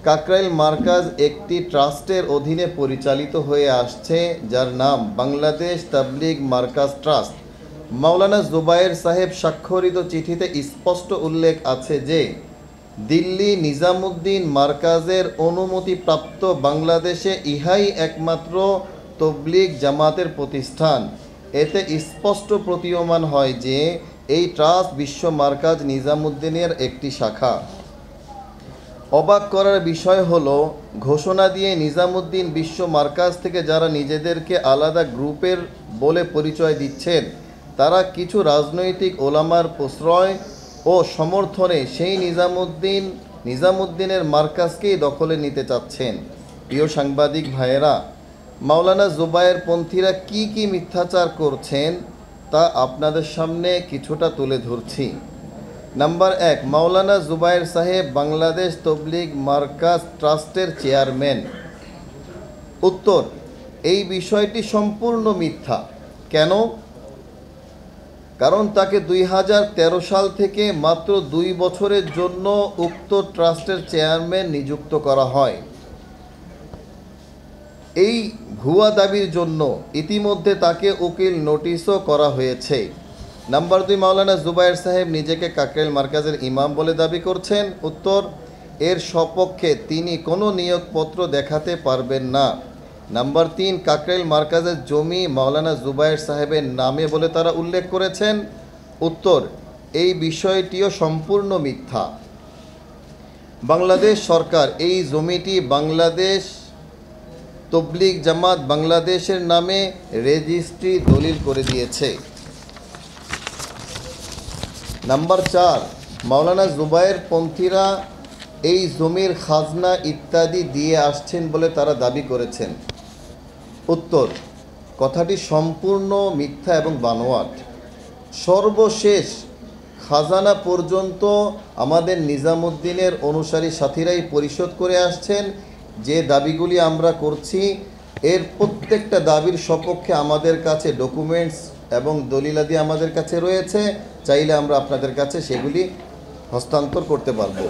কাকরাইল মার্কাজ একটি ট্রাস্টের অধীনে পরিচালিত হয়ে আসছে, যার নাম বাংলাদেশ তাবলিগ মার্কাজ ট্রাস্ট। মাওলানা জুবায়ের সাহেব স্বাক্ষরিত চিঠিতে স্পষ্ট উল্লেখ আছে যে দিল্লি নিজামুদ্দিন মার্কাজের অনুমতিপ্রাপ্ত বাংলাদেশে ইহাই একমাত্র তবলিগ জামাতের প্রতিষ্ঠান। এতে স্পষ্ট প্রতীয়মান হয় যে এই ট্রাস্ট বিশ্ব মার্কাজ নিজামুদ্দিনের একটি শাখা। অবাক করার বিষয় হলো, ঘোষণা দিয়ে নিজামুদ্দিন বিশ্ব মার্কাজ থেকে যারা নিজেদেরকে আলাদা গ্রুপের বলে পরিচয় দিচ্ছেন, তারা কিছু রাজনৈতিক ওলামার প্রশ্রয় ও সমর্থনে সেই নিজামুদ্দিনের মার্কাজকেই দখলে নিতে চাচ্ছেন। প্রিয় সাংবাদিক ভাইয়েরা, মাওলানা জুবায়ের পন্থীরা কি মিথ্যাচার করছেন তা আপনাদের সামনে কিছুটা তুলে ধরছি। নাম্বার 1, মাওলানা জুবায়ের সাহেব বাংলাদেশ তবলিগ মার্কাজ ট্রাস্টের চেয়ারম্যান। উত্তর, এই বিষয়টি সম্পূর্ণ মিথ্যা। কেন? কারণ তাকে 2013 সাল থেকে মাত্র 2 বছরের জন্য উক্ত ট্রাস্টের চেয়ারম্যান নিযুক্ত করা হয়। এই ভুয়া দাবির জন্য ইতিমধ্যে তাকে উকিল নোটিশও করা হয়েছে। নাম্বার 2, মাওলানা জুবায়ের সাহেব নিজেকে কাকরাইল মার্কাজের ইমাম বলে দাবি করছেন। উত্তর, এর সপক্ষে তিনি কোনো নিয়োগপত্র দেখাতে পারবেন না। নাম্বার 3, কাকরাইল মার্কাজের জমি মাওলানা জুবায়ের সাহেবের নামে বলে তারা উল্লেখ করেছেন। উত্তর, এই বিষয়টিও সম্পূর্ণ মিথ্যা। বাংলাদেশ সরকার এই জমিটি বাংলাদেশ তবলিগ জামাত বাংলাদেশের নামে রেজিস্ট্রি দলিল করে দিয়েছে। নাম্বার 4, মাওলানা জুবায়ের পন্থীরা এই জমির খাজনা ইত্যাদি দিয়ে আসছেন বলে তারা দাবি করেছেন। উত্তর, কথাটি সম্পূর্ণ মিথ্যা এবং বানোয়াট। সর্বশেষ খাজানা পর্যন্ত আমাদের নিজামুদ্দিনের অনুসারী সাথীরাই পরিশোধ করে আসছেন। যে দাবিগুলি আমরা করছি, এর প্রত্যেকটা দাবির সপক্ষে আমাদের কাছে ডকুমেন্টস এবং দলিলাদি আমাদের কাছে রয়েছে। চাইলে আমরা আপনাদের কাছে সেগুলি হস্তান্তর করতে পারবো।